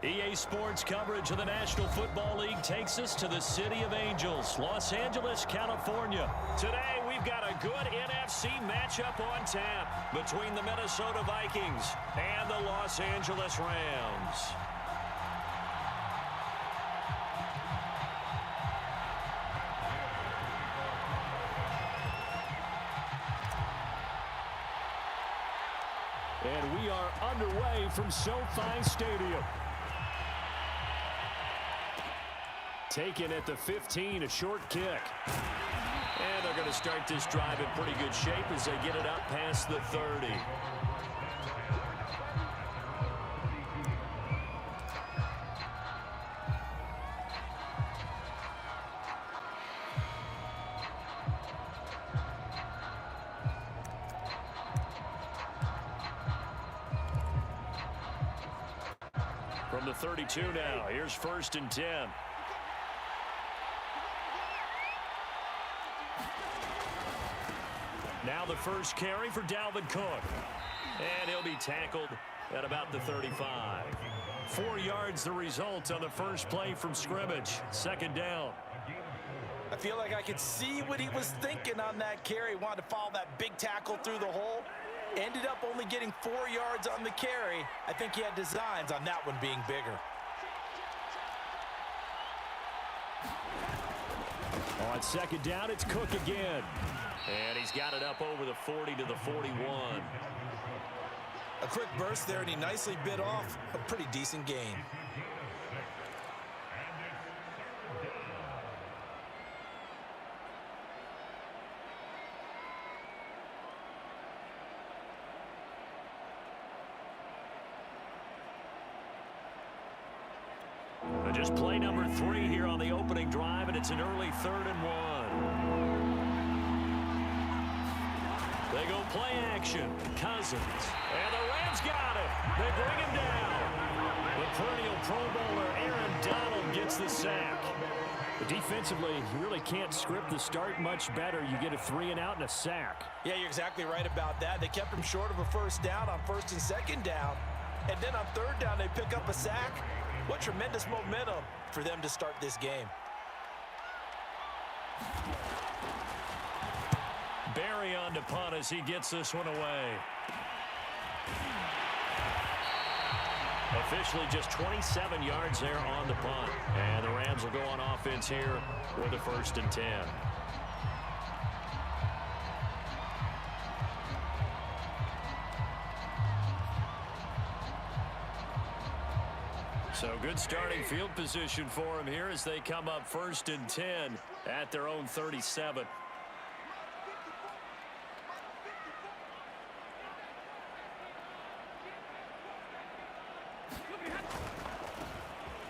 EA Sports coverage of the National Football League takes us to the City of Angels, Los Angeles, California. Today, we've got a good NFC matchup on tap between the Minnesota Vikings and the Los Angeles Rams. And we are underway from SoFi Stadium. Taken at the 15, a short kick. And they're going to start this drive in pretty good shape as they get it up past the 30. From the 32 now, here's 1st and 10. Now the first carry for Dalvin Cook. And he'll be tackled at about the 35. 4 yards the result on the first play from scrimmage. 2nd down. I feel like I could see what he was thinking on that carry. Wanted to follow that big tackle through the hole. Ended up only getting 4 yards on the carry. I think he had designs on that one being bigger. On 2nd down, it's Cook again. And he's got it up over the 40 to the 41. A quick burst there, and he nicely bit off a pretty decent gain. Just play number 3 here on the opening drive, and it's an early 3rd and 1. They go play action. Cousins. And the Rams got it. They bring him down. The perennial Pro Bowler Aaron Donald gets the sack. But defensively, you really can't script the start much better. You get a 3 and out and a sack. Yeah, you're exactly right about that. They kept him short of a 1st down on 1st and 2nd down. And then on 3rd down, they pick up a sack. What tremendous momentum for them to start this game. Barry on to punt as he gets this one away. Officially just 27 yards there on the punt. And the Rams will go on offense here with a 1st and 10. So good starting field position for him here as they come up 1st and 10 at their own 37.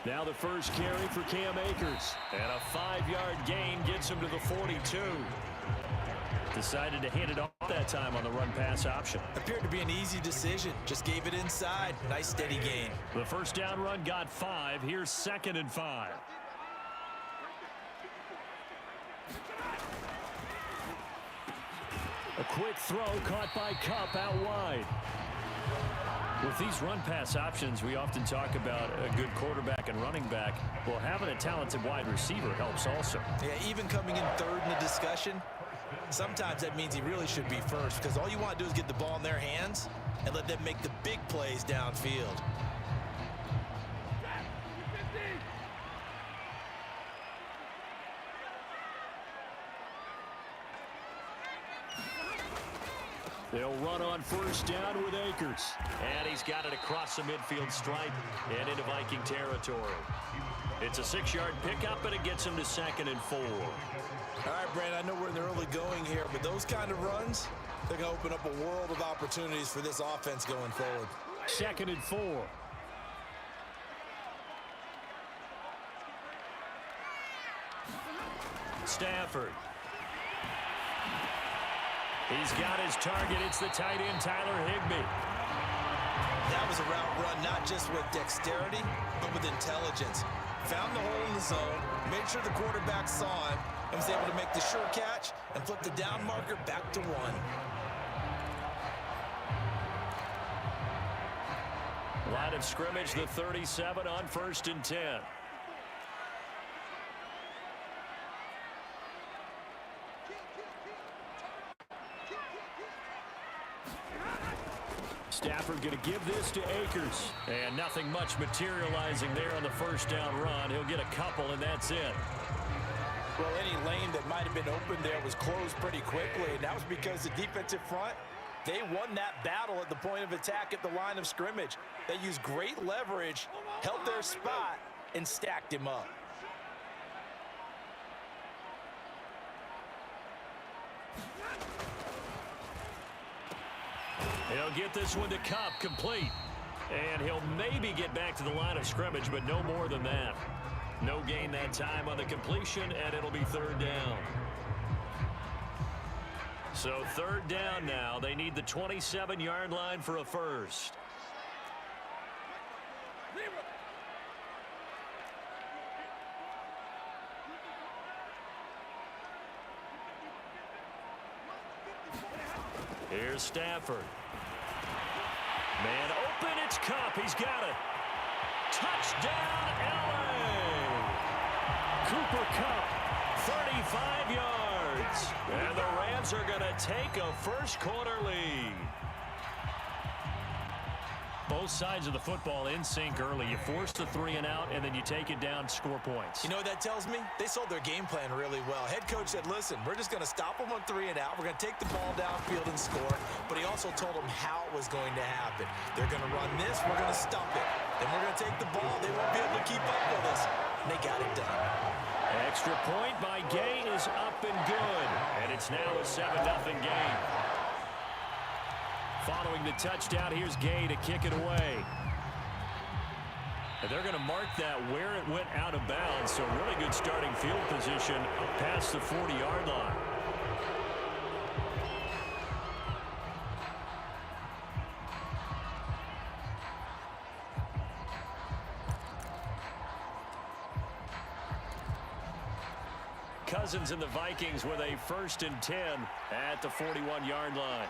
Now the first carry for Cam Akers. And a 5-yard gain gets him to the 42. Decided to hand it off that time on the run-pass option. Appeared to be an easy decision. Just gave it inside. Nice steady gain. The 1st down run got 5. Here's 2nd and 5. A quick throw caught by Kupp out wide. With these run-pass options, we often talk about a good quarterback and running back. Well, having a talented wide receiver helps also. Yeah, even coming in 3rd in the discussion, sometimes that means he really should be 1st because all you want to do is get the ball in their hands and let them make the big plays downfield. They'll run on 1st down with Akers. And he's got it across the midfield stripe and into Viking territory. It's a 6-yard pickup, and it gets him to 2nd and 4. All right, Brandon, I know we're in the early going here, but those kind of runs, they're going to open up a world of opportunities for this offense going forward. 2nd and 4. Stafford. He's got his target. It's the tight end, Tyler Higbee. That was a route run not just with dexterity, but with intelligence. Found the hole in the zone, made sure the quarterback saw him, and was able to make the sure catch and flip the down marker back to 1. Line of scrimmage, the 37 on 1st and 10. Stafford going to give this to Akers. And nothing much materializing there on the first down run. He'll get a couple, and that's it. Well, any lane that might have been open there was closed pretty quickly, and that was because the defensive front, they won that battle at the point of attack at the line of scrimmage. They used great leverage, held their spot, and stacked him up. He'll get this one to Cup, complete. And he'll maybe get back to the line of scrimmage, but no more than that. No gain that time on the completion, and it'll be 3rd down. So 3rd down now. They need the 27-yard line for a first. Here's Stafford. Man open, it's Cup. He's got it. Touchdown, L.A. Cooper Kupp, 35 yards. And the Rams are going to take a first-quarter lead. Both sides of the football in sync early. You force the 3 and out, and then you take it down, score points. You know what that tells me? They sold their game plan really well. Head coach said, listen, we're just going to stop them on 3 and out. We're going to take the ball downfield and score. But he also told them how it was going to happen. They're going to run this. We're going to stop it. Then we're going to take the ball. They won't be able to keep up with us. And they got it done. Extra point by Gay is up and good. And it's now a 7-0 game. Following the touchdown, here's Gay to kick it away. And they're going to mark that where it went out of bounds. So really good starting field position up past the 40-yard line. Cousins and the Vikings with a 1st and 10 at the 41-yard line.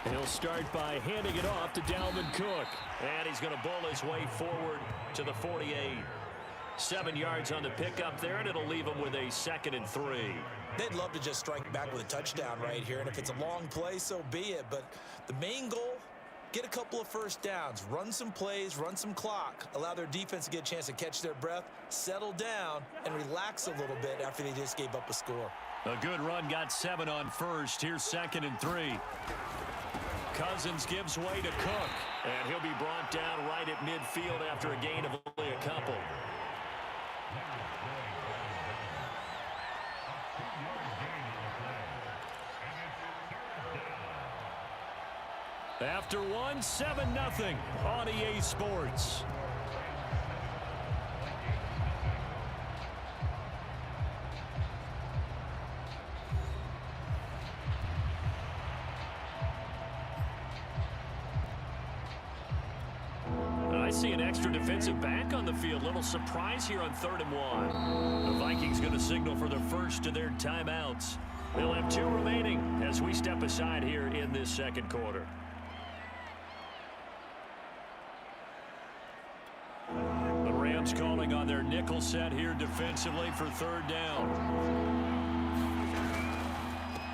He'll start by handing it off to Dalvin Cook. And he's going to bowl his way forward to the 48. 7 yards on the pickup there, and it'll leave him with a 2nd and 3. They'd love to just strike back with a touchdown right here. And if it's a long play, so be it. But the main goal, get a couple of first downs, run some plays, run some clock, allow their defense to get a chance to catch their breath, settle down, and relax a little bit after they just gave up a score. A good run, got 7 on first. Here's 2nd and 3. Cousins gives way to Cook, and he'll be brought down right at midfield after a gain of only a couple. After one, 7-0 on EA Sports. I see an extra defensive back on the field. Little surprise here on 3rd and 1. The Vikings going to signal for the first of their timeouts. They'll have 2 remaining as we step aside here in this 2nd quarter. The Rams calling on their nickel set here defensively for 3rd down.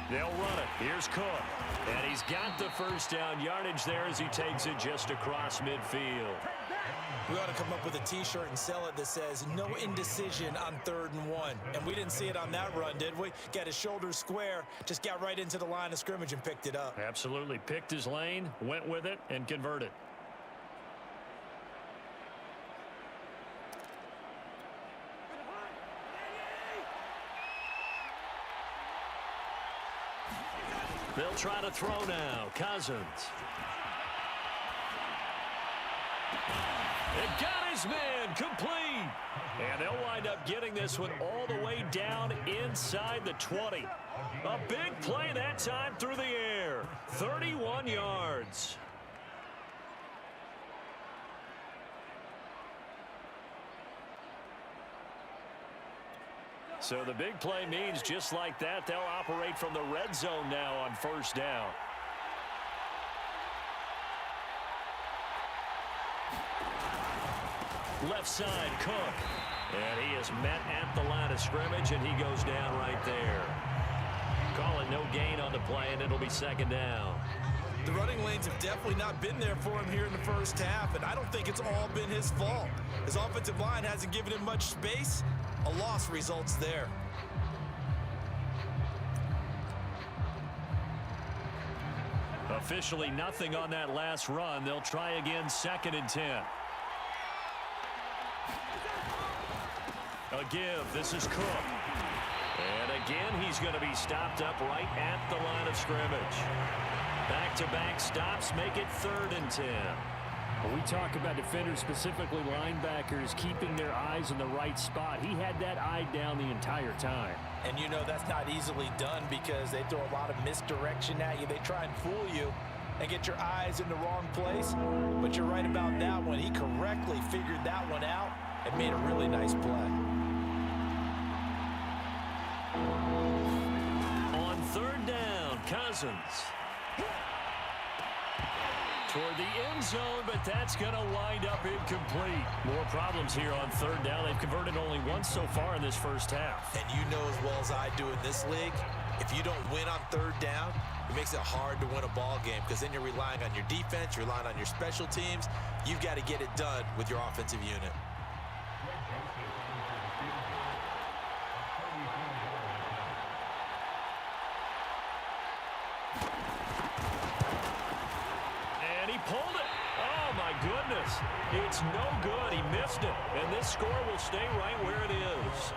They'll run it. Here's Cook. And he's got the first down yardage there as he takes it just across midfield. We ought to come up with a T-shirt and sell it that says, no indecision on 3rd and 1. And we didn't see it on that run, did we? Got his shoulders square, just got right into the line of scrimmage and picked it up. Absolutely. Picked his lane, went with it, and converted. They'll try to throw now. Cousins. It got his man complete. And they'll wind up getting this one all the way down inside the 20. A big play that time through the air. 31 yards. So the big play means just like that, they'll operate from the red zone now on 1st down. Left side, Cook. And he is met at the line of scrimmage, and he goes down right there. Call it no gain on the play, and it'll be second down. The running lanes have definitely not been there for him here in the first half, and I don't think it's all been his fault. His offensive line hasn't given him much space. A loss results there. Officially nothing on that last run. They'll try again, 2nd and 10. A give. This is Cook. And again, he's going to be stopped up right at the line of scrimmage. Back-to-back stops make it 3rd and 10. When we talk about defenders, specifically linebackers, keeping their eyes in the right spot, he had that eye down the entire time. And you know that's not easily done because they throw a lot of misdirection at you. They try and fool you and get your eyes in the wrong place. But you're right about that one. He correctly figured that one out and made a really nice play. On 3rd down, Cousins. Toward the end zone, but that's going to wind up incomplete. More problems here on 3rd down. They've converted only once so far in this first half. And you know as well as I do in this league, if you don't win on 3rd down, it makes it hard to win a ball game because then you're relying on your defense, you're relying on your special teams. You've got to get it done with your offensive unit. Pulled it. Oh, my goodness. It's no good. He missed it. And this score will stay right where it is.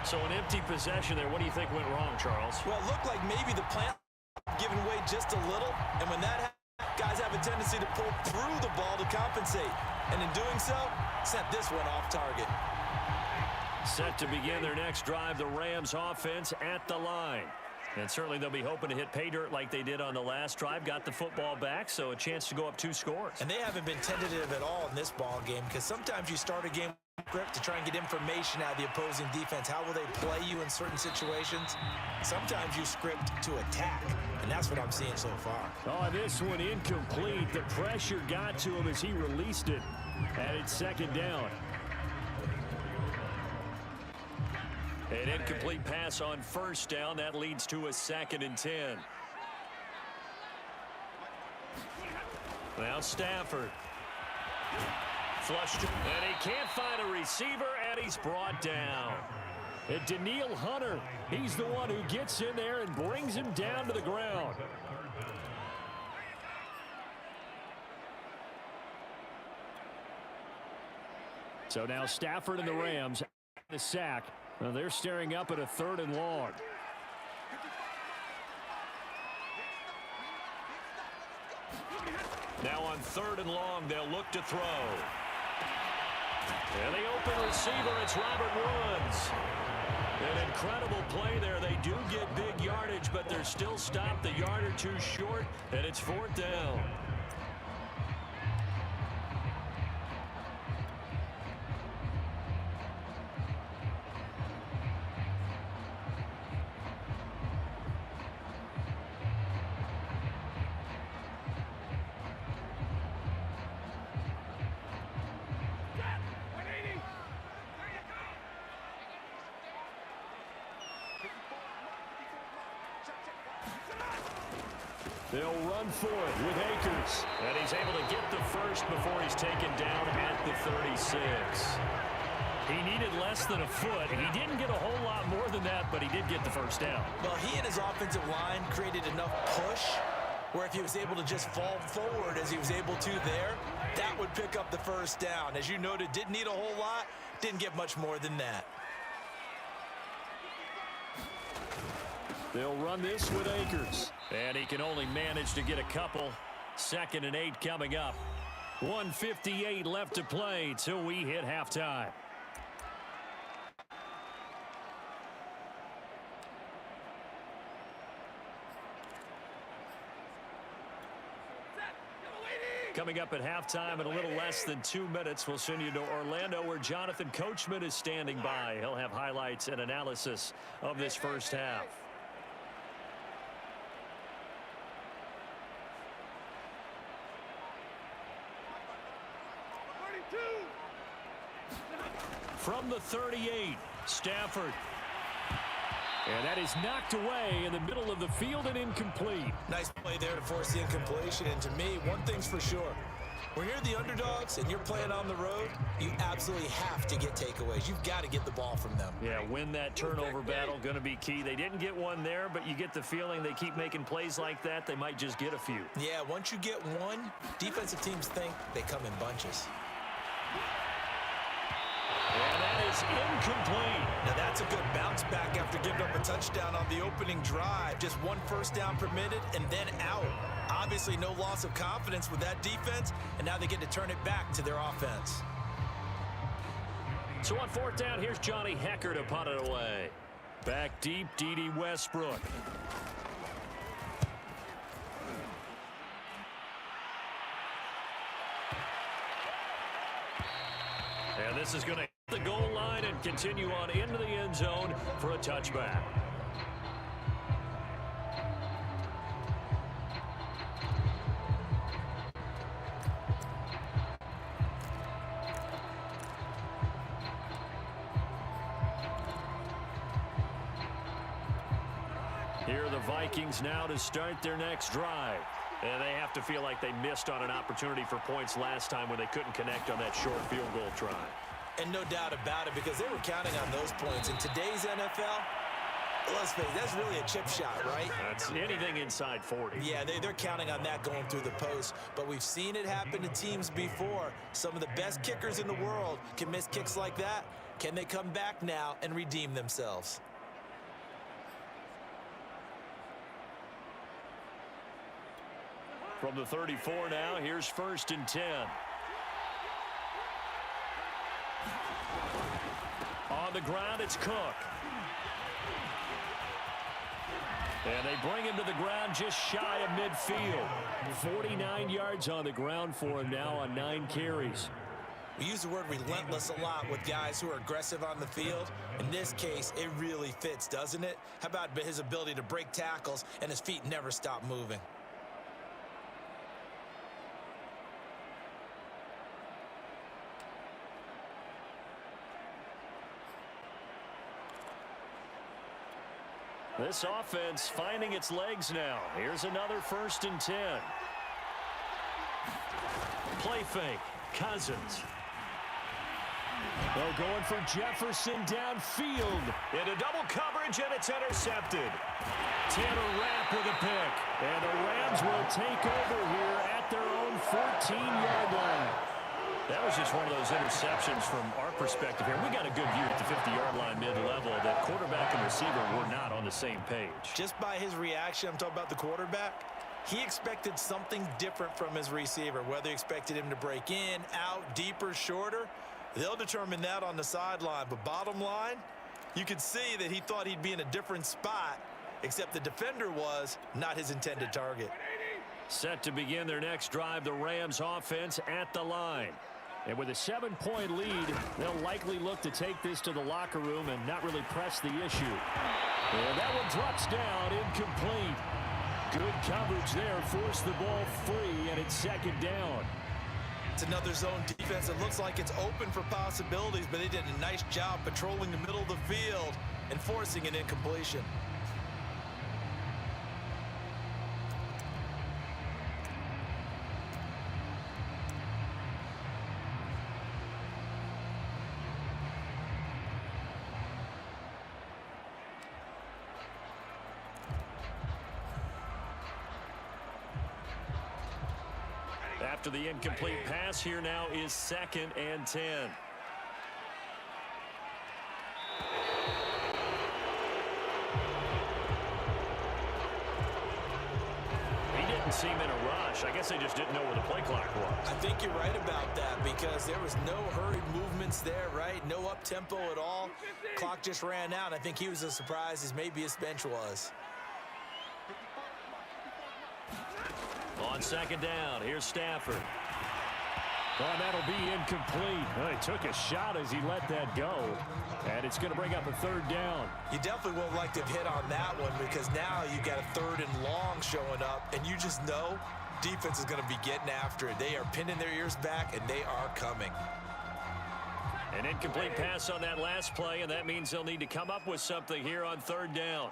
So an empty possession there. What do you think went wrong, Charles? Well, it looked like maybe the plan giving way just a little. And when that happens, guys have a tendency to pull through the ball to compensate. And in doing so, sent this one off target. Set to begin their next drive, the Rams offense at the line. And certainly they'll be hoping to hit pay dirt like they did on the last drive. Got the football back, so a chance to go up 2 scores. And they haven't been tentative at all in this ball game because sometimes you start a game script to try and get information out of the opposing defense. How will they play you in certain situations? Sometimes you script to attack, and that's what I'm seeing so far. Oh, this one incomplete. The pressure got to him as he released it. And it's 2nd down. An incomplete pass on 1st down. That leads to a 2nd and 10. Now Stafford. Flushed. And he can't find a receiver, and he's brought down. And Danielle Hunter, he's the one who gets in there and brings him down to the ground. So now Stafford and the Rams, the sack. Now they're staring up at a 3rd and long. Now on 3rd and long, they'll look to throw. And the open receiver, it's Robert Woods. An incredible play there. They do get big yardage, but they're still stopped a yard or 2 short, and it's 4th down. They'll run for it with Akers. And he's able to get the first before he's taken down at the 36. He needed less than a foot. He didn't get a whole lot more than that, but he did get the first down. Well, he and his offensive line created enough push where if he was able to just fall forward as he was able to there, that would pick up the first down. As you noted, didn't need a whole lot, didn't get much more than that. They'll run this with Akers. And he can only manage to get a couple. 2nd and 8 coming up. 1:58 left to play till we hit halftime. Coming up at halftime in a little less than 2 minutes, we'll send you to Orlando where Jonathan Coachman is standing by. He'll have highlights and analysis of this first half. From the 38, Stafford. And that is knocked away in the middle of the field and incomplete. Nice play there to force the incompletion. And to me, one thing's for sure. When you're the underdogs and you're playing on the road, you absolutely have to get takeaways. You've got to get the ball from them. Yeah, win that turnover battle, going to be key. They didn't get one there, but you get the feeling they keep making plays like that, they might just get a few. Yeah, once you get one, defensive teams think they come in bunches. And that is incomplete. Now that's a good bounce back after giving up a touchdown on the opening drive. Just one first down permitted and then out. Obviously no loss of confidence with that defense, and now they get to turn it back to their offense. So on fourth down, here's Johnny Hecker to punt it away. Back deep, D.D. Westbrook. And this is going to hit the goal line and continue on into the end zone for a touchback. Here are the Vikings now to start their next drive. And they have to feel like they missed on an opportunity for points last time when they couldn't connect on that short field goal try. And no doubt about it, because they were counting on those points. In today's NFL, let's face it, that's really a chip shot, right? That's anything inside 40. Yeah, they're counting on that going through the post. But we've seen it happen to teams before. Some of the best kickers in the world can miss kicks like that. Can they come back now and redeem themselves? From the 34 now, here's 1st and 10. On the ground, it's Cook. And they bring him to the ground just shy of midfield. 49 yards on the ground for him now on 9 carries. We use the word relentless a lot with guys who are aggressive on the field. In this case, it really fits, doesn't it? How about his ability to break tackles and his feet never stop moving? This offense finding its legs now. Here's another 1st and 10. Play fake. Cousins. They're going for Jefferson downfield. Into double coverage, and it's intercepted. Tanner Rapp with a pick. And the Rams will take over here at their own 14-yard line. That was just one of those interceptions from our perspective here. We got a good view at the 50-yard line mid-level. The quarterback and receiver were not on the same page. Just by his reaction, I'm talking about the quarterback, he expected something different from his receiver. Whether he expected him to break in, out, deeper, shorter, they'll determine that on the sideline. But bottom line, you could see that he thought he'd be in a different spot, except the defender was not his intended target. Set to begin their next drive, the Rams offense at the line. And with a 7-point lead, they'll likely look to take this to the locker room and not really press the issue. And that one drops down, incomplete. Good coverage there, forced the ball free, and it's 2nd down. It's another zone defense. It looks like it's open for possibilities, but they did a nice job patrolling the middle of the field and forcing an incompletion. After the incomplete pass, here now is 2nd and 10. He didn't seem in a rush. I guess they just didn't know where the play clock was. I think you're right about that because there was no hurried movements there, right? No up-tempo at all. Clock just ran out. I think he was as surprised as maybe his bench was. On 2nd down, here's Stafford. Well, that'll be incomplete. Well, he took a shot as he let that go. And it's going to bring up a 3rd down. You definitely would like to have hit on that one because now you've got a 3rd and long showing up, and you just know defense is going to be getting after it. They are pinning their ears back, and they are coming. An incomplete pass on that last play, and that means they'll need to come up with something here on third down.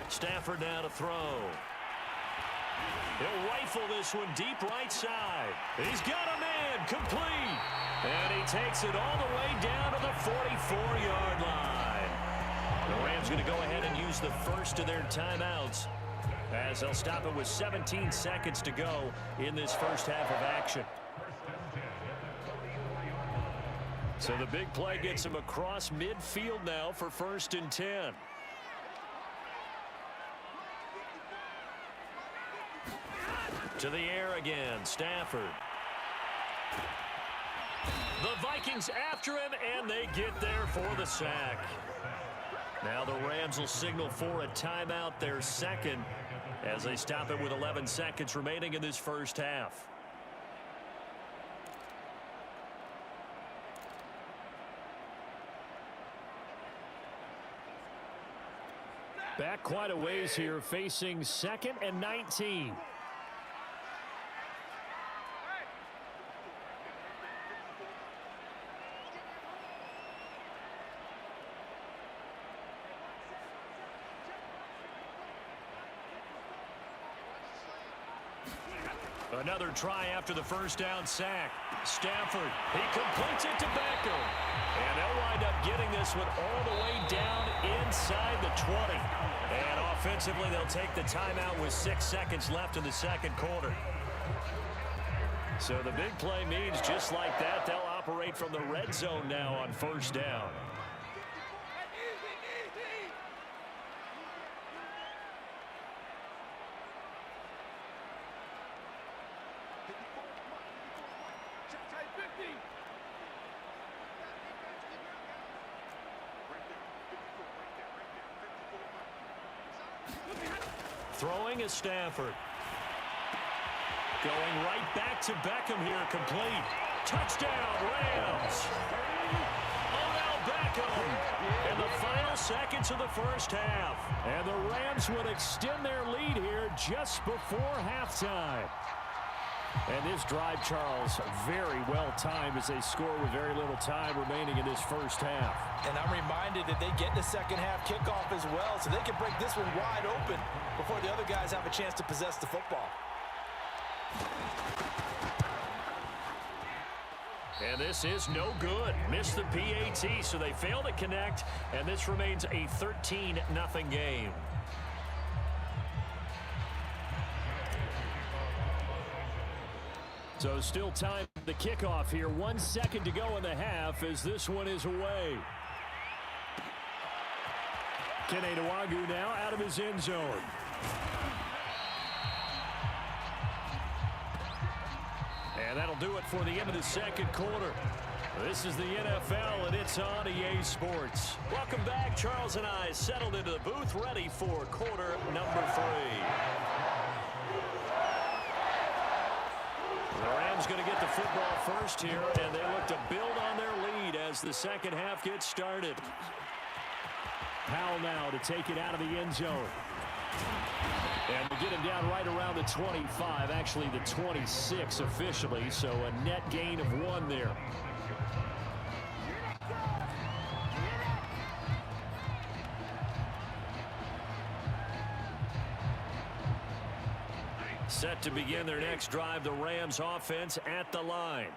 Stafford now to throw. He'll rifle this one deep right side. He's got a man, complete. And he takes it all the way down to the 44-yard line. The Rams going to go ahead and use the first of their timeouts, as they'll stop it with 17 seconds to go in this first half of action. So the big play gets him across midfield now for 1st and 10. To the air again, Stafford. The Vikings after him, and they get there for the sack. Now the Rams will signal for a timeout, their second, as they stop it with 11 seconds remaining in this first half. Back quite a ways here, facing 2nd and 19. Another try after the first down sack. Stafford, he completes it to Beckham. And they'll wind up getting this one all the way down inside the 20. And offensively, they'll take the timeout with 6 seconds left in the second quarter. So the big play means just like that, they'll operate from the red zone now on first down. Throwing is Stafford. Going right back to Beckham here, complete. Touchdown, Rams. Odell Beckham in the final seconds of the first half. And the Rams would extend their lead here just before halftime. And this drive, Charles, very well timed as they score with very little time remaining in this first half. And I'm reminded that they get the second half kickoff as well, so they can break this one wide open before the other guys have a chance to possess the football. And this is no good. Missed the PAT, so they fail to connect, and this remains a 13-0 game. So still time for the kickoff here. 1 second to go in the half as this one is away. Kene Nwangwu now out of his end zone. And that'll do it for the end of the second quarter. This is the NFL, and it's on EA Sports. Welcome back. Charles and I settled into the booth, ready for quarter number 3. The Rams going to get the football first here, and they look to build on their lead as the second half gets started. Powell now to take it out of the end zone. And we get him down right around the 25, actually the 26 officially, so a net gain of 1 there. Set to begin their next drive, the Rams offense at the line.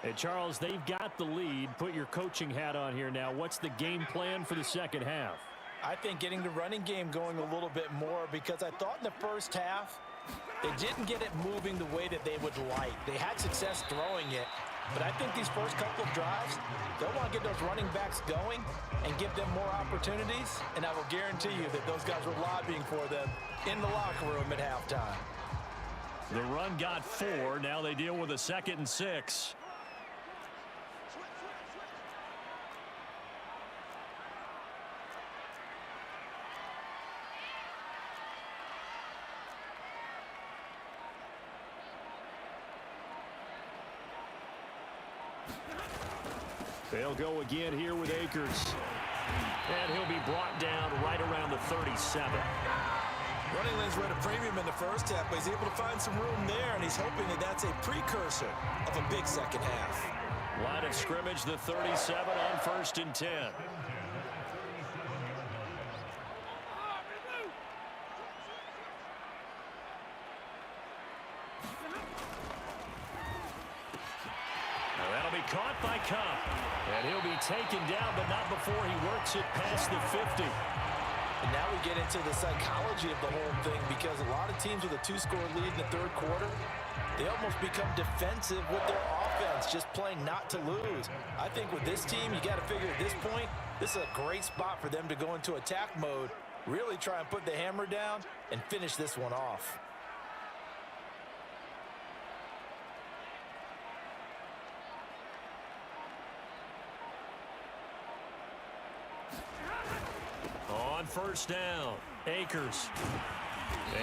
And Charles, they've got the lead. Put your coaching hat on here now. What's the game plan for the second half? I think getting the running game going a little bit more, because I thought in the first half they didn't get it moving the way that they would like. They had success throwing it, but I think these first couple of drives, they'll want to get those running backs going and give them more opportunities, and I will guarantee you that those guys were lobbying for them in the locker room at halftime. The run got 4. Now they deal with a 2nd and 6. They'll go again here with Akers. And he'll be brought down right around the 37. Running lanes were at a premium in the first half, but he's able to find some room there, and he's hoping that that's a precursor of a big second half. Line of scrimmage, the 37 on 1st and 10. That'll be caught by Cup. And he'll be taken down, but not before he works it past the 50. And now we get into the psychology of the whole thing, because a lot of teams with a 2-score lead in the third quarter, they almost become defensive with their offense, just playing not to lose. I think with this team, you got to figure at this point, this is a great spot for them to go into attack mode, really try and put the hammer down and finish this one off. On 1st down, Akers.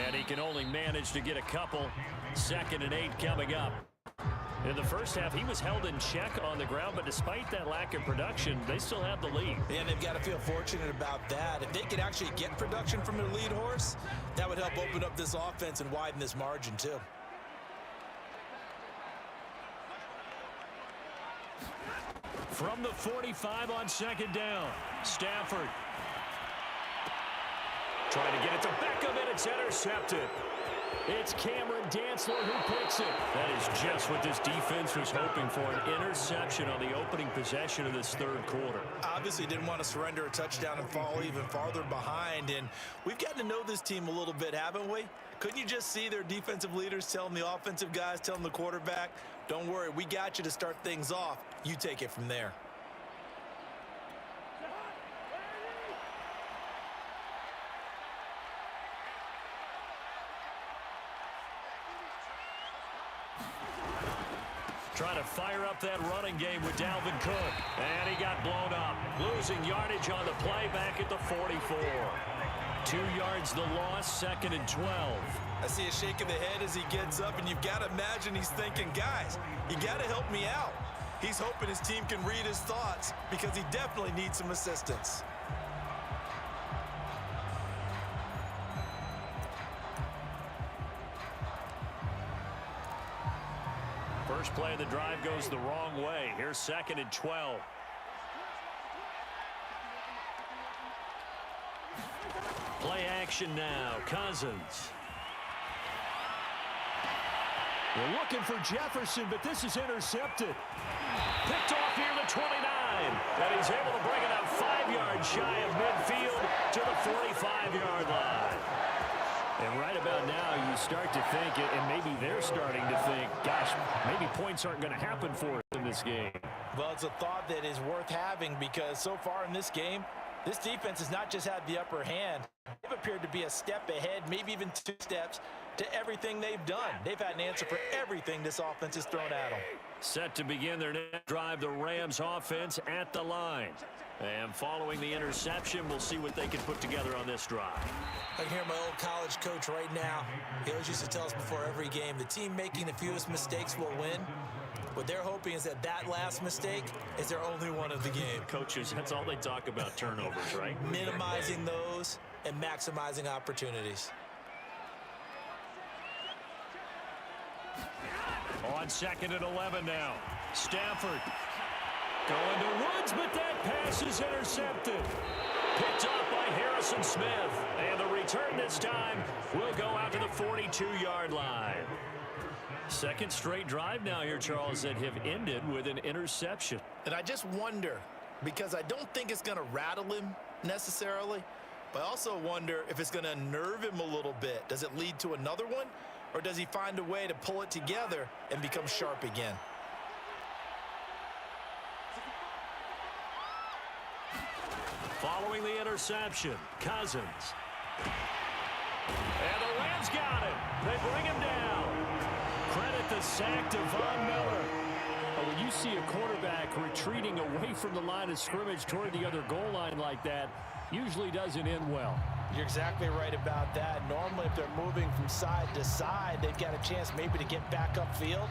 And he can only manage to get a couple. 2nd and 8 coming up. In the first half, he was held in check on the ground, but despite that lack of production, they still have the lead. And they've got to feel fortunate about that. If they could actually get production from their lead horse, that would help open up this offense and widen this margin too. From the 45 on 2nd down, Stafford. Trying to get it to Beckham, and it's intercepted. It's Cameron Dantzler who picks it. That is just what this defense was hoping for, an interception on the opening possession of this third quarter. Obviously didn't want to surrender a touchdown and fall even farther behind, and we've gotten to know this team a little bit, haven't we? Couldn't you just see their defensive leaders telling the offensive guys, telling the quarterback, don't worry, we got you to start things off. You take it from there. Trying to fire up that running game with Dalvin Cook. And he got blown up. Losing yardage on the play back at the 44. 2 yards the loss, 2nd and 12. I see a shake of the head as he gets up, and you've got to imagine he's thinking, guys, you got to help me out. He's hoping his team can read his thoughts because he definitely needs some assistance. First play of the drive goes the wrong way. Here's 2nd and 12. Play action now. Cousins. We're looking for Jefferson, but this is intercepted. Picked off near the 29. And he's able to bring it up 5 yards shy of midfield to the 45-yard line. And right about now, you start to think, and maybe they're starting to think, gosh, maybe points aren't going to happen for us in this game. Well, it's a thought that is worth having, because so far in this game, this defense has not just had the upper hand. They've appeared to be a step ahead, maybe even 2 steps, to everything they've done. They've had an answer for everything this offense has thrown at them. Set to begin their next drive, the Rams offense at the line. And following the interception, we'll see what they can put together on this drive. I can hear my old college coach right now. He always used to tell us before every game, the team making the fewest mistakes will win. What they're hoping is that that last mistake is their only one of the game. Coaches, that's all they talk about, turnovers, right? Minimizing those and maximizing opportunities. On 2nd and 11 now. Stafford going to Woods, but that pass is intercepted. Picked up by Harrison Smith. And the return this time will go out to the 42-yard line. Second straight drive now here, Charles, that have ended with an interception. And I just wonder, because I don't think it's going to rattle him necessarily, but I also wonder if it's going to unnerve him a little bit. Does it lead to another one, or does he find a way to pull it together and become sharp again? Following the interception, Cousins. And the Rams got him. They bring him down. Credit the sack to Von Miller. But when you see a quarterback retreating away from the line of scrimmage toward the other goal line like that, usually doesn't end well. You're exactly right about that. Normally, if they're moving from side to side, they've got a chance maybe to get back upfield.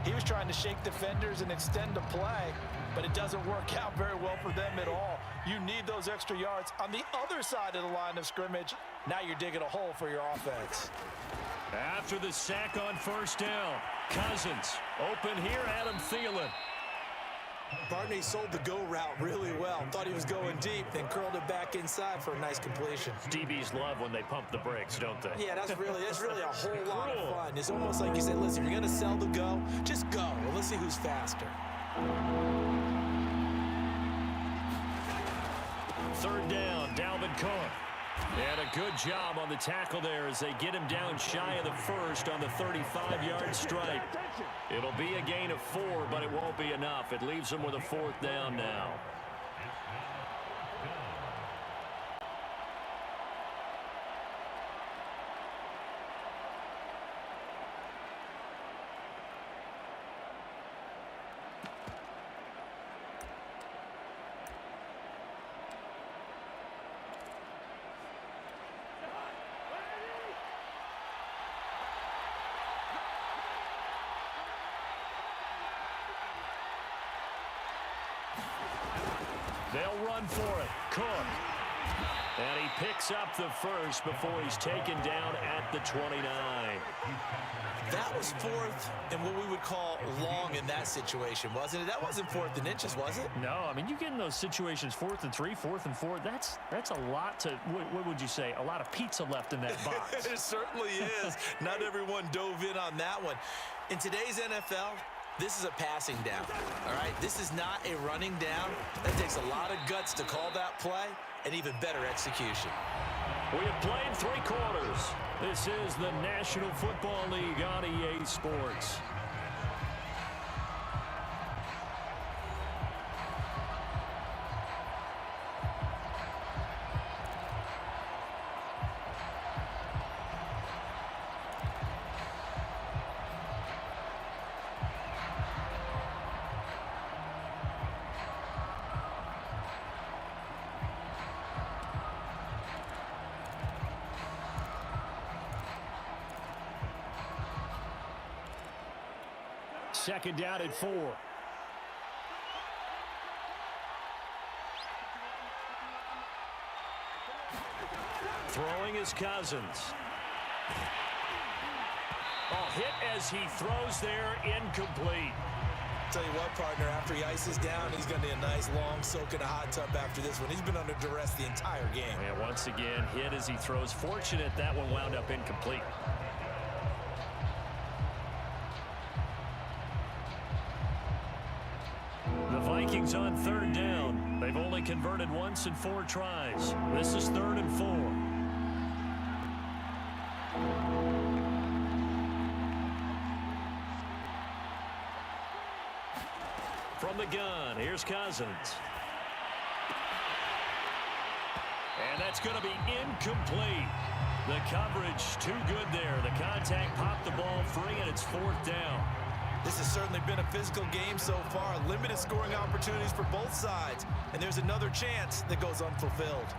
He was trying to shake defenders and extend the play, but it doesn't work out very well for them at all. You need those extra yards on the other side of the line of scrimmage. Now you're digging a hole for your offense. After the sack on first down, Cousins open here, Adam Thielen. Barney sold the go route really well. Thought he was going deep, then curled it back inside for a nice completion. DBs love when they pump the brakes, don't they? Yeah, that's really a whole lot of fun. It's almost like you say, listen, if you're going to sell the go, just go. Well, let's see who's faster. Third down, Dalvin Cook. And a good job on the tackle there as they get him down shy of the first on the 35-yard stripe. It'll be a gain of 4, but it won't be enough. It leaves them with a fourth down now. They'll run for it. Cook. And he picks up the first before he's taken down at the 29. That was fourth and what we would call long in that situation, wasn't it? That wasn't 4th and inches, was it? No, I mean, you get in those situations 4th and 3, 4th and 4. That's a lot to, what would you say, a lot of pizza left in that box. It certainly is. Not everyone dove in on that one. In today's NFL, this is a passing down, all right? This is not a running down. That takes a lot of guts to call that play and even better execution. We have played 3 quarters. This is the National Football League on EA Sports. Second down at 4. Throwing is Cousins. Hit as he throws there, incomplete. Tell you what, partner, after he ices down, he's going to need a nice long soak in a hot tub after this one. He's been under duress the entire game. And once again, hit as he throws. Fortunate that one wound up incomplete. The Vikings on third down. They've only converted once in 4 tries. This is 3rd and 4. From the gun, here's Cousins. And that's going to be incomplete. The coverage too good there. The contact popped the ball free, and it's 4th down. This has certainly been a physical game so far. Limited scoring opportunities for both sides. And there's another chance that goes unfulfilled.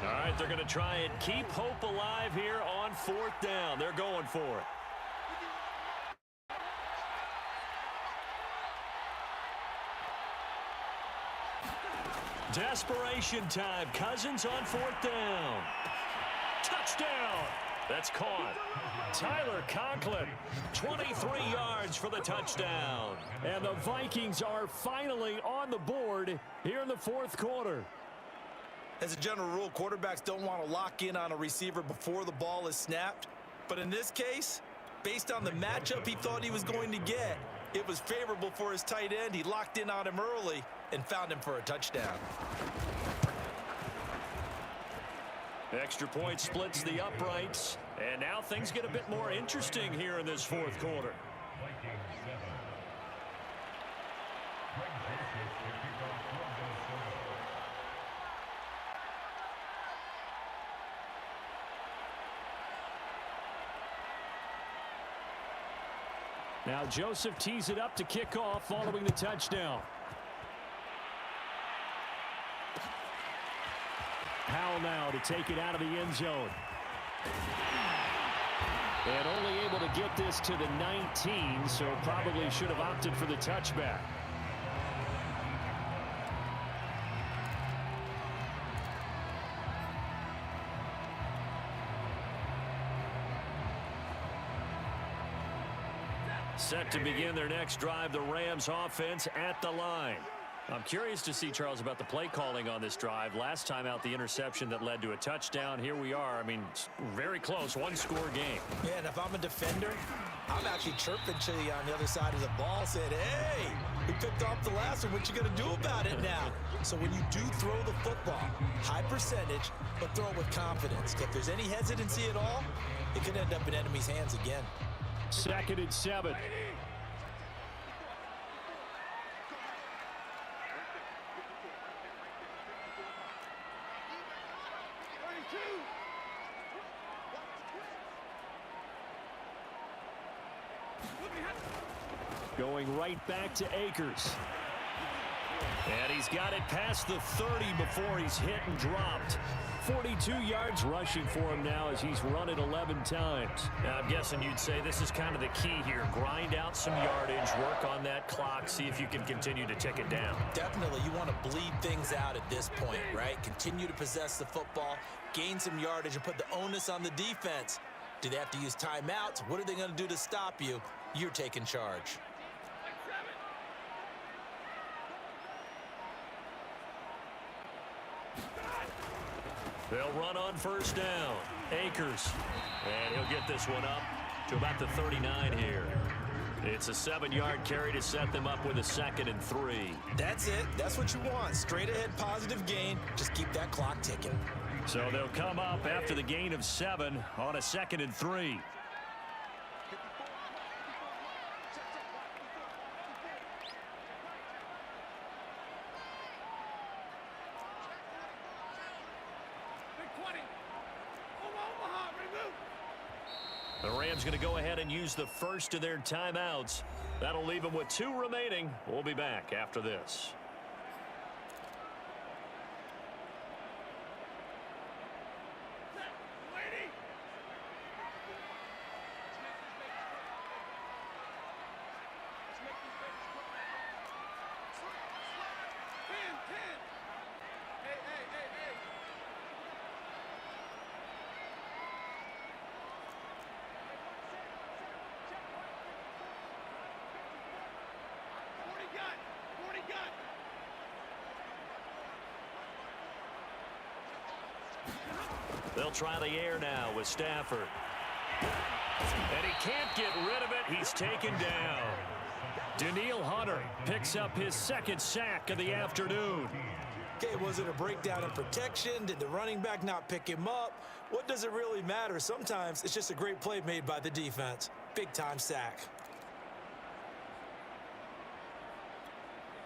All right, they're going to try and keep hope alive here on 4th down. They're going for it. Desperation time. Cousins on 4th down. Touchdown. That's caught. Tyler Conklin, 23 yards for the touchdown. And the Vikings are finally on the board here in the 4th quarter. As a general rule, quarterbacks don't want to lock in on a receiver before the ball is snapped. But in this case, based on the matchup he thought he was going to get, it was favorable for his tight end. He locked in on him early and found him for a touchdown. Extra point splits the uprights. And now things get a bit more interesting here in this 4th quarter. Now Joseph tees it up to kick off following the touchdown. Powell now to take it out of the end zone. And only able to get this to the 19, so probably should have opted for the touchback. Set to begin their next drive, the Rams offense at the line. I'm curious to see, Charles, about the play calling on this drive. Last time out, the interception that led to a touchdown. Here we are. I mean, very close, one-score game. Yeah, and if I'm a defender, I'm actually chirping to you on the other side of the ball, saying, hey, we picked off the last one. What you going to do about it now? So when you do throw the football, high percentage, but throw it with confidence. If there's any hesitancy at all, it could end up in enemy's hands again. 2nd and 7. Going right back to Akers. And he's got it past the 30 before he's hit and dropped. 42 yards rushing for him now as he's run it 11 times. Now, I'm guessing you'd say this is kind of the key here. Grind out some yardage, work on that clock, see if you can continue to tick it down. Definitely, you want to bleed things out at this point, right? Continue to possess the football, gain some yardage, and put the onus on the defense. Do they have to use timeouts? What are they going to do to stop you? You're taking charge. They'll run on 1st down. Akers. And he'll get this one up to about the 39 here. It's a 7-yard carry to set them up with a 2nd and 3. That's it. That's what you want. Straight ahead, positive gain. Just keep that clock ticking. So they'll come up after the gain of 7 on a 2nd and 3. The Rams going to go ahead and use the first of their timeouts. That'll leave them with 2 remaining. We'll be back after this. They'll try the air now with Stafford. And he can't get rid of it. He's taken down. Danielle Hunter picks up his 2nd sack of the afternoon. Okay, was it a breakdown in protection? Did the running back not pick him up? What does it really matter? Sometimes it's just a great play made by the defense. Big-time sack.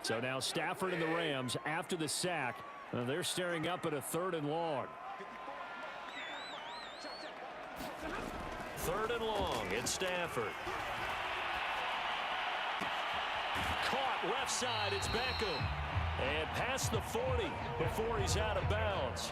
So now Stafford and the Rams, after the sack, they're staring up at a 3rd and long. 3rd and long. It's Stafford. Caught left side. It's Beckham. And past the 40 before he's out of bounds.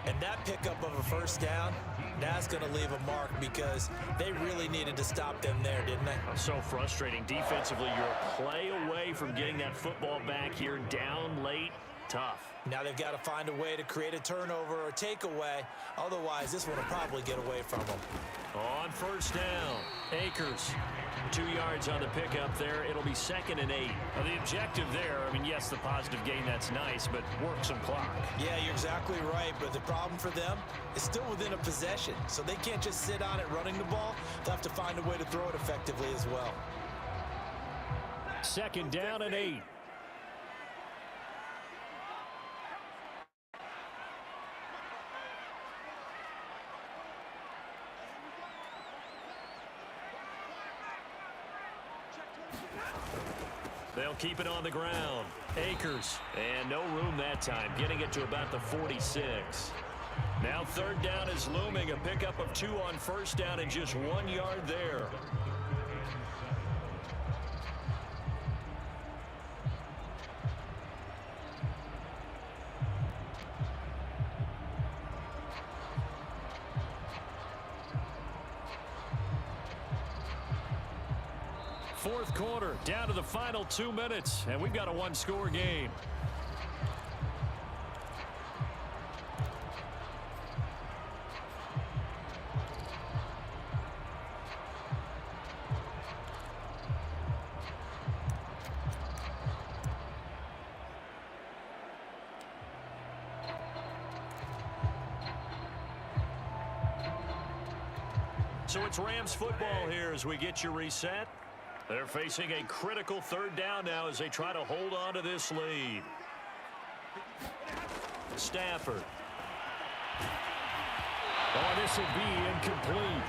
And that pickup of a 1st down, that's going to leave a mark because they really needed to stop them there, didn't they? So frustrating. Defensively, you're a play away from getting that football back here. Down late. Tough. Now they've got to find a way to create a turnover or takeaway. Otherwise, this one will probably get away from them. On 1st down, Akers. 2 yards on the pickup there. It'll be 2nd and 8. Now the objective there, I mean, yes, the positive gain, that's nice, but work some clock. Yeah, you're exactly right, but the problem for them is still within a possession, so they can't just sit on it running the ball. They'll have to find a way to throw it effectively as well. 2nd down and 8. They'll keep it on the ground. Akers. And no room that time. Getting it to about the 46. Now 3rd down is looming. A pickup of 2 on 1st down and just 1 yard there. fourth quarter, down to the final 2 minutes, and we've got a one-score game. So it's Rams football here as we get you reset. They're facing a critical third down now as they try to hold on to this lead. Stafford. Oh, this will be incomplete.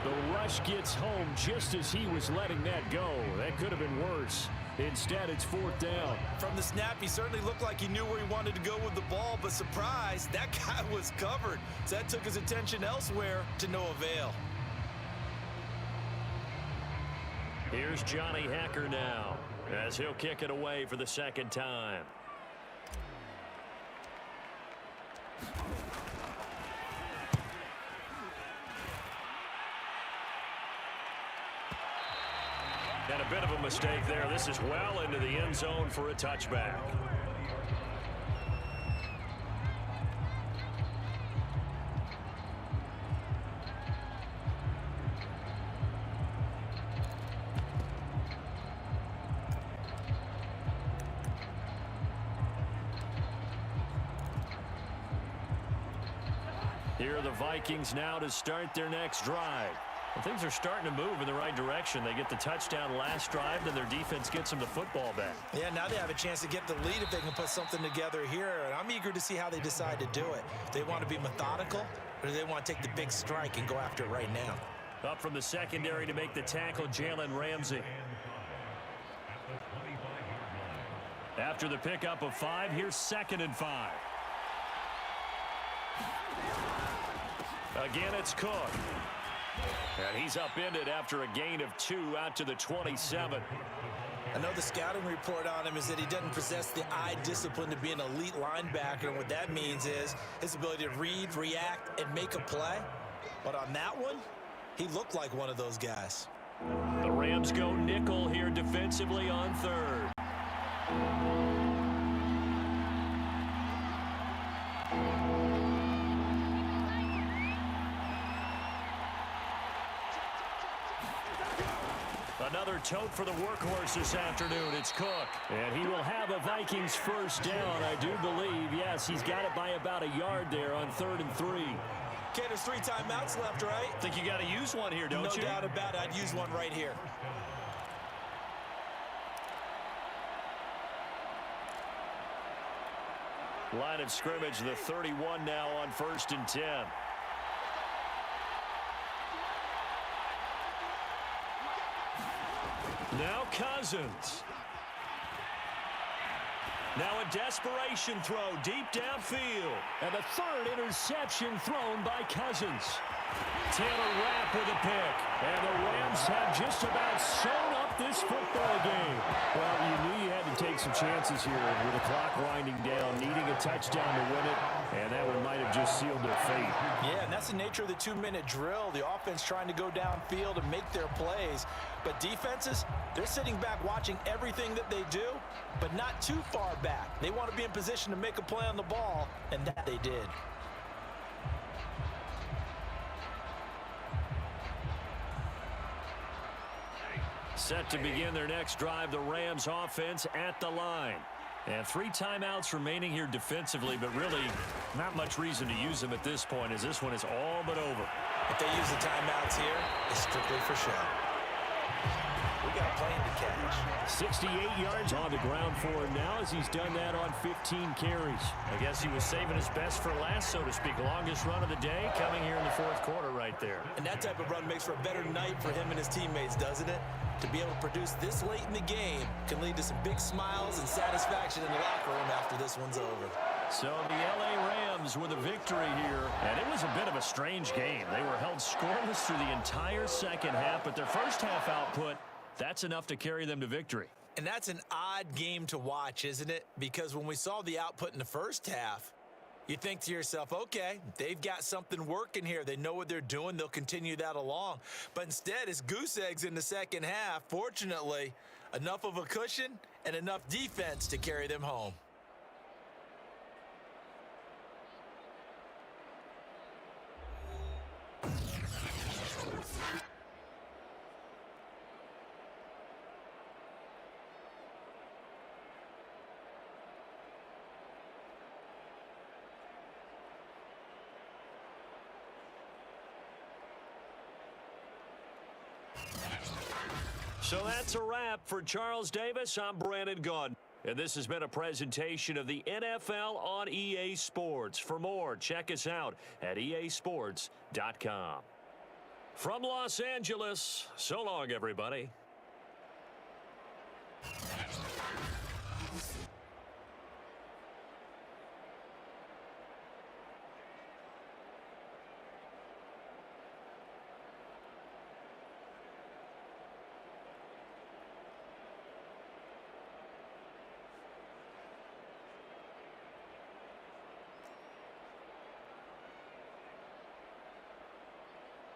The rush gets home just as he was letting that go. That could have been worse. Instead, it's fourth down. From the snap, he certainly looked like he knew where he wanted to go with the ball, but surprise, that guy was covered. So that took his attention elsewhere to no avail. Here's Johnny Hacker now as he'll kick it away for the second time. And a bit of a mistake there. This is well into the end zone for a touchback. Here are the Vikings now to start their next drive. Well, things are starting to move in the right direction. They get the touchdown last drive, then their defense gets them the football back. Yeah, now they have a chance to get the lead if they can put something together here. And I'm eager to see how they decide to do it. They want to be methodical, or do they want to take the big strike and go after it right now? Up from the secondary to make the tackle, Jalen Ramsey. After the pickup of 5, here's 2nd and 5. Again, it's Cook. And he's upended after a gain of 2 out to the 27. I know the scouting report on him is that he doesn't possess the eye discipline to be an elite linebacker. And what that means is his ability to read, react, and make a play. But on that one, he looked like one of those guys. The Rams go nickel here defensively on 3rd. Another tote for the workhorse this afternoon. It's Cook. And he will have a Vikings first down, I do believe. Yes, he's got it by about a yard there on 3rd and 3. Okay, there's 3 timeouts left, right? Think you got to use one here, don't you? No doubt about it. I'd use one right here. Line of scrimmage, the 31 now on 1st and 10. Now Cousins. Now a desperation throw deep downfield. And a 3rd interception thrown by Cousins. Taylor Rapp with a pick. And the Rams have just about sewn up this football game. Well, you knew you had to take some chances here with the clock winding down, needing a touchdown to win it. And that one might have just sealed their fate. Yeah, and that's the nature of the 2-minute drill. The offense trying to go downfield and make their plays. But defenses, they're sitting back watching everything that they do, but not too far back. They want to be in position to make a play on the ball, and that they did. Set to begin their next drive, the Rams offense at the line. And 3 timeouts remaining here defensively, but really not much reason to use them at this point as this one is all but over. If they use the timeouts here, it's strictly for show. We got a plane to catch. 68 yards on the ground for him now as he's done that on 15 carries. I guess he was saving his best for last, so to speak. Longest run of the day coming here in the 4th quarter right there. And that type of run makes for a better night for him and his teammates, doesn't it? To be able to produce this late in the game can lead to some big smiles and satisfaction in the locker room after this one's over. So the LA Rams with a victory here. And it was a bit of a strange game. They were held scoreless through the entire second half, but their first half output, that's enough to carry them to victory. And that's an odd game to watch, isn't it? Because when we saw the output in the first half, You think to yourself, okay, they've got something working here. They know what they're doing. They'll continue that along. But instead, it's goose eggs in the second half. Fortunately, enough of a cushion and enough defense to carry them home. So that's a wrap for Charles Davis. I'm Brandon Gunn. And this has been a presentation of the NFL on EA Sports. For more, check us out at easports.com. From Los Angeles, so long, everybody.